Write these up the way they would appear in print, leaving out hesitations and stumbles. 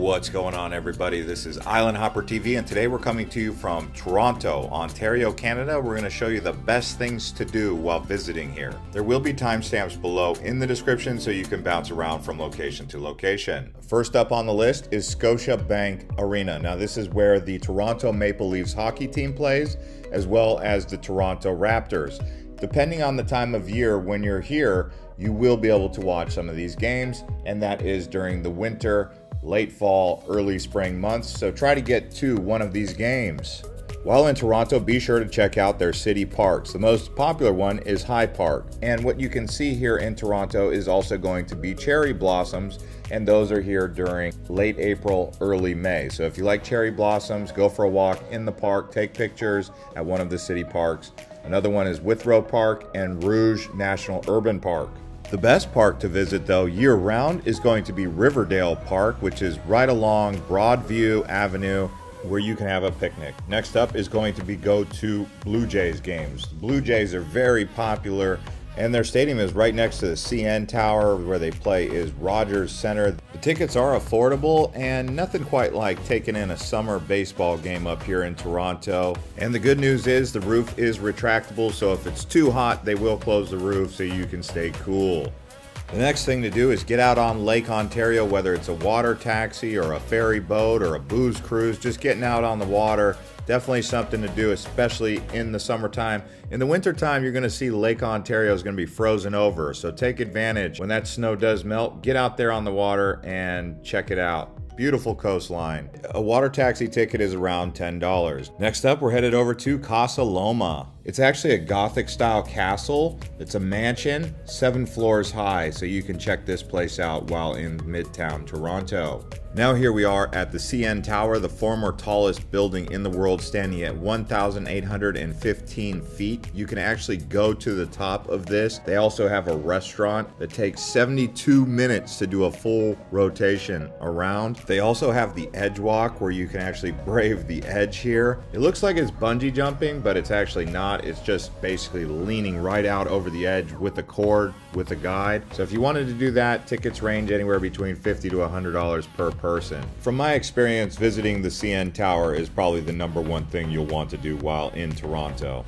What's going on, everybody? This is Island Hopper TV, and today we're coming to you from Toronto, Ontario, Canada. We're going to show you the best things to do while visiting here. There will be timestamps below in the description so you can bounce around from location to location. First up on the list is Scotiabank Arena. Now, this is where the Toronto Maple Leafs hockey team plays, as well as the Toronto Raptors. Depending on the time of year when you're here, you will be able to watch some of these games, and that is during the winter, late fall, early spring months, so try to get to one of these games. While in Toronto, be sure to check out their city parks. The most popular one is High Park, and what you can see here in Toronto is also going to be cherry blossoms, and those are here during late April, early May. So if you like cherry blossoms, go for a walk in the park, take pictures at one of the city parks. Another one is Withrow Park and Rouge National Urban Park. The best park to visit, though, year-round is going to be Riverdale Park, which is right along Broadview Avenue, where you can have a picnic. Next up is going to be go to Blue Jays games. The Blue Jays are very popular, and their stadium is right next to the CN Tower. Where they play is Rogers Center. The tickets are affordable, and nothing quite like taking in a summer baseball game up here in Toronto. And the good news is the roof is retractable, so if it's too hot, they will close the roof so you can stay cool. The next thing to do is get out on Lake Ontario, whether it's a water taxi or a ferry boat or a booze cruise. Just getting out on the water, definitely something to do, especially in the summertime. In the wintertime, you're going to see Lake Ontario is going to be frozen over, so take advantage. When that snow does melt, get out there on the water and check it out. Beautiful coastline. A water taxi ticket is around $10. Next up, we're headed over to Casa Loma. It's actually a Gothic style castle. It's a mansion, 7 floors high, so you can check this place out while in Midtown Toronto. Now here we are at the CN Tower, the former tallest building in the world, standing at 1,815 feet. You can actually go to the top of this. They also have a restaurant that takes 72 minutes to do a full rotation around. They also have the edge walk where you can actually brave the edge here. It looks like it's bungee jumping, but it's actually not. It's just basically leaning right out over the edge with a cord, with a guide. So if you wanted to do that, tickets range anywhere between $50 to $100 per person. From my experience, visiting the CN Tower is probably the #1 thing you'll want to do while in Toronto.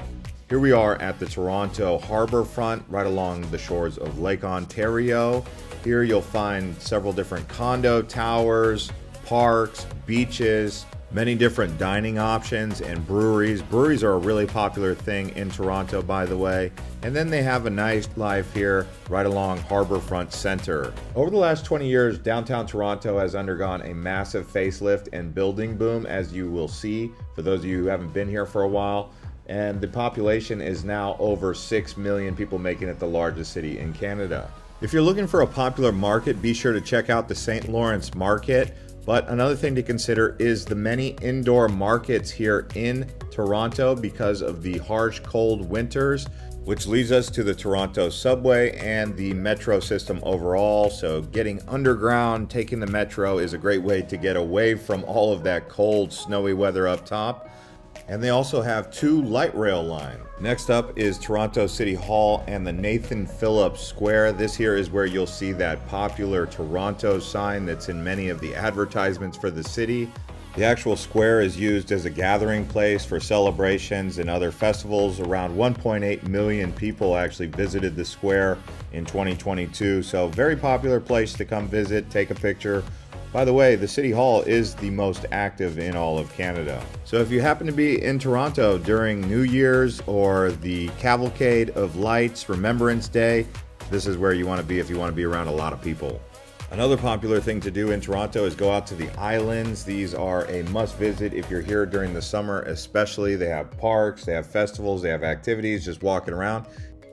Here we are at the Toronto Harbor Front, right along the shores of Lake Ontario. Here you'll find several different condo towers, parks, beaches, many different dining options, and breweries. Breweries are a really popular thing in Toronto, by the way. And then they have a nice life here right along Harborfront Center. Over the last 20 years, downtown Toronto has undergone a massive facelift and building boom, as you will see for those of you who haven't been here for a while. And the population is now over 6 million people, making it the largest city in Canada. If you're looking for a popular market, be sure to check out the St. Lawrence Market. But another thing to consider is the many indoor markets here in Toronto because of the harsh cold winters, which leads us to the Toronto subway and the metro system overall. So getting underground, taking the metro is a great way to get away from all of that cold, snowy weather up top. And they also have 2 light rail lines. Next up is Toronto City Hall and the Nathan Phillips Square. This here is where you'll see that popular Toronto sign that's in many of the advertisements for the city. The actual square is used as a gathering place for celebrations and other festivals. Around 1.8 million people actually visited the square in 2022. So very popular place to come visit, take a picture. By the way, the City Hall is the most active in all of Canada. So if you happen to be in Toronto during New Year's or the Cavalcade of Lights, Remembrance Day, this is where you want to be if you want to be around a lot of people. Another popular thing to do in Toronto is go out to the islands. These are a must visit if you're here during the summer especially. They have parks, they have festivals, they have activities, just walking around.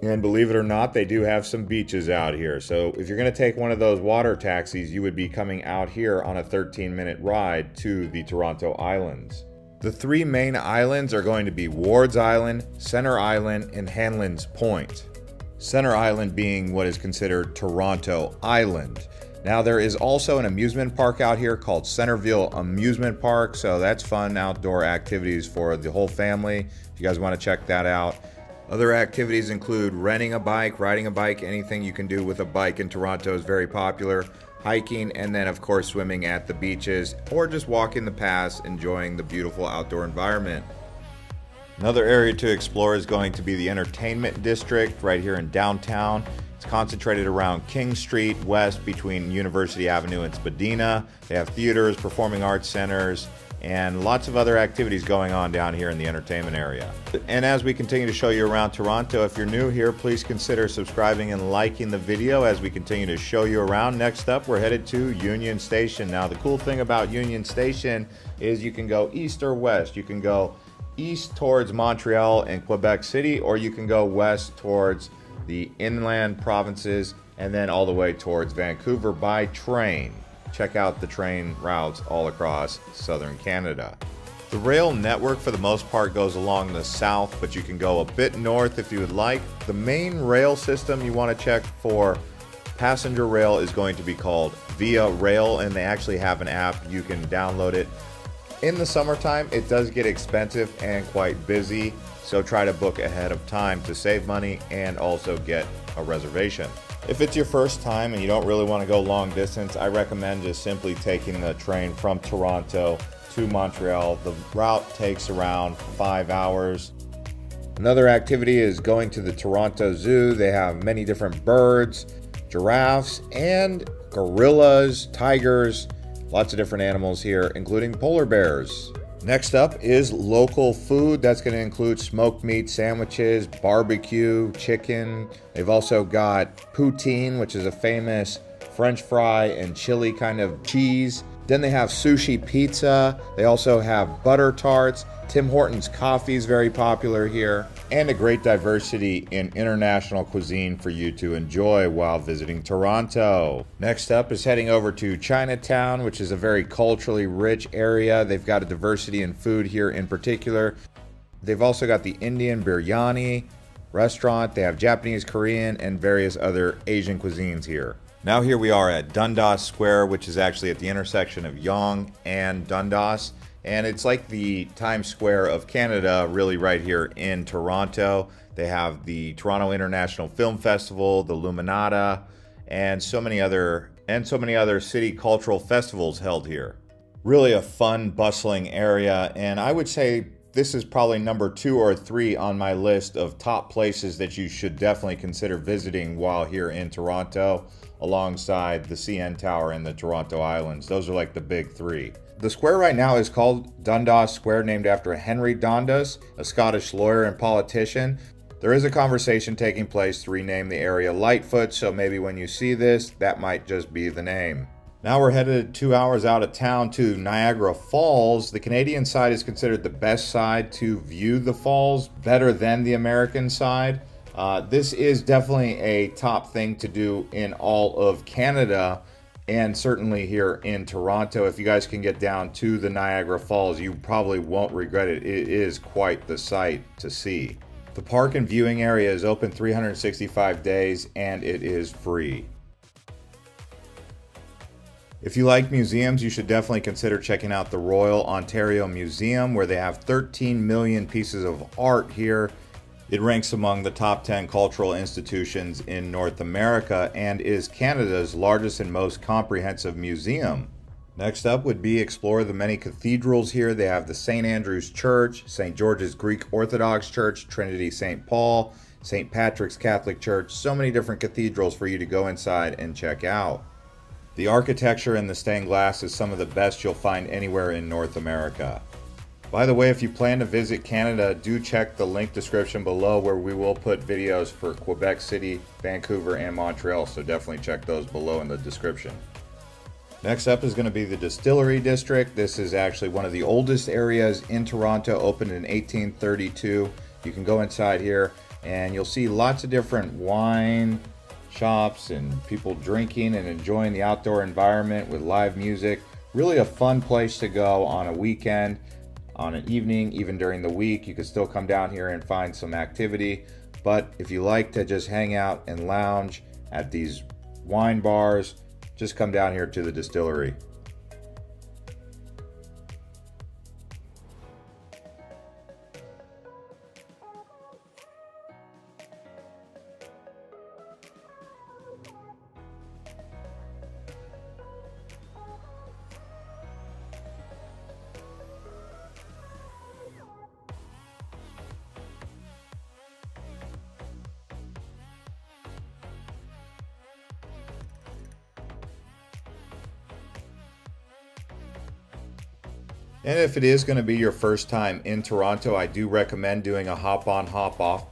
And believe it or not, they do have some beaches out here. So if you're going to take one of those water taxis, you would be coming out here on a 13-minute ride to the Toronto Islands. The 3 main islands are going to be Ward's Island, Center Island, and Hanlan's Point. Center Island being what is considered Toronto Island. Now there is also an amusement park out here called Centerville Amusement Park, so that's fun outdoor activities for the whole family if you guys want to check that out. Other activities include renting a bike, riding a bike, anything you can do with a bike in Toronto is very popular. Hiking, and then of course swimming at the beaches or just walking the paths, enjoying the beautiful outdoor environment. Another area to explore is going to be the entertainment district right here in downtown. It's concentrated around King Street West between University Avenue and Spadina. They have theaters, performing arts centers, and lots of other activities going on down here in the entertainment area. And as we continue to show you around Toronto, if you're new here, please consider subscribing and liking the video as we continue to show you around. Next up, we're headed to Union Station. Now, the cool thing about Union Station is you can go east or west. You can go east towards Montreal and Quebec City, or you can go west towards the inland provinces and then all the way towards Vancouver by train. Check out the train routes all across southern Canada. The rail network for the most part goes along the south, but you can go a bit north if you would like. The main rail system you want to check for passenger rail is going to be called Via Rail, and they actually have an app. You can download it. In the summertime, it does get expensive and quite busy, so try to book ahead of time to save money and also get a reservation. If it's your first time and you don't really want to go long distance, I recommend just simply taking the train from Toronto to Montreal. The route takes around 5 hours. Another activity is going to the Toronto Zoo. They have many different birds, giraffes, and gorillas, tigers, lots of different animals here, including polar bears. Next up is local food. That's going to include smoked meat sandwiches, barbecue, chicken. They've also got poutine, which is a famous French fry and chili kind of cheese. Then they have sushi pizza. They also have butter tarts. Tim Hortons coffee is very popular here, and a great diversity in international cuisine for you to enjoy while visiting Toronto. Next up is heading over to Chinatown, which is a very culturally rich area. They've got a diversity in food here in particular. They've also got the Indian biryani restaurant. They have Japanese, Korean, and various other Asian cuisines here. Now here we are at Dundas Square, which is actually at the intersection of Yonge and Dundas. And it's like the Times Square of Canada, really right here in Toronto. They have the Toronto International Film Festival, the Luminata, and so many other city cultural festivals held here. Really a fun, bustling area, and I would say this is probably number 2 or 3 on my list of top places that you should definitely consider visiting while here in Toronto, alongside the CN Tower and the Toronto Islands. Those are like the big 3. The square right now is called Dundas Square, named after Henry Dundas, a Scottish lawyer and politician. There is a conversation taking place to rename the area Lightfoot, so maybe when you see this, that might just be the name. Now we're headed 2 hours out of town to Niagara Falls. The Canadian side is considered the best side to view the falls, better than the American side. This is definitely a top thing to do in all of Canada, and certainly here in Toronto. If you guys can get down to the Niagara Falls, you probably won't regret it. It is quite the sight to see. The park and viewing area is open 365 days, and it is free. If you like museums, you should definitely consider checking out the Royal Ontario Museum, where they have 13 million pieces of art here. It ranks among the top 10 cultural institutions in North America and is Canada's largest and most comprehensive museum. Next up would be explore the many cathedrals here. They have the St. Andrew's Church, St. George's Greek Orthodox Church, Trinity St. Paul, St. Patrick's Catholic Church. So many different cathedrals for you to go inside and check out. The architecture and the stained glass is some of the best you'll find anywhere in North America. By the way, if you plan to visit Canada, do check the link description below, where we will put videos for Quebec City, Vancouver, and Montreal, so definitely check those below in the description. Next up is going to be the Distillery District. This is actually one of the oldest areas in Toronto, opened in 1832. You can go inside here and you'll see lots of different wine shops and people drinking and enjoying the outdoor environment with live music. Really a fun place to go on a weekend, on an evening, even during the week. You can still come down here and find some activity. But if you like to just hang out and lounge at these wine bars, just come down here to the Distillery. And if it is going to be your first time in Toronto, I do recommend doing a hop-on, hop-off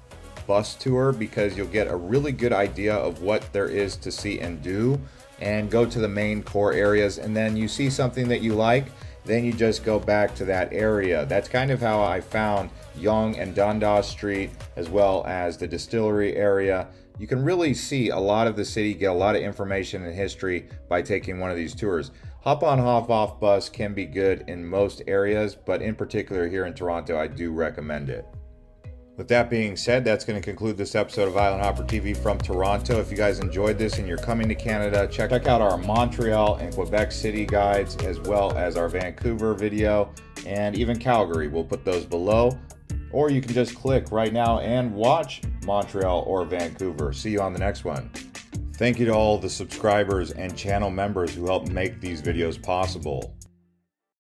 bus tour because you'll get a really good idea of what there is to see and do, and go to the main core areas, and then you see something that you like, then you just go back to that area. That's kind of how I found Yonge and Dundas Street, as well as the distillery area. You can really see a lot of the city, get a lot of information and history by taking one of these tours. Hop on, hop off bus can be good in most areas, but in particular here in Toronto, I do recommend it. With that being said, that's going to conclude this episode of Island Hopper TV from Toronto. If you guys enjoyed this and you're coming to Canada, check out our Montreal and Quebec City guides, as well as our Vancouver video, and even Calgary. We'll put those below. Or you can just click right now and watch Montreal or Vancouver. See you on the next one. Thank you to all the subscribers and channel members who help make these videos possible.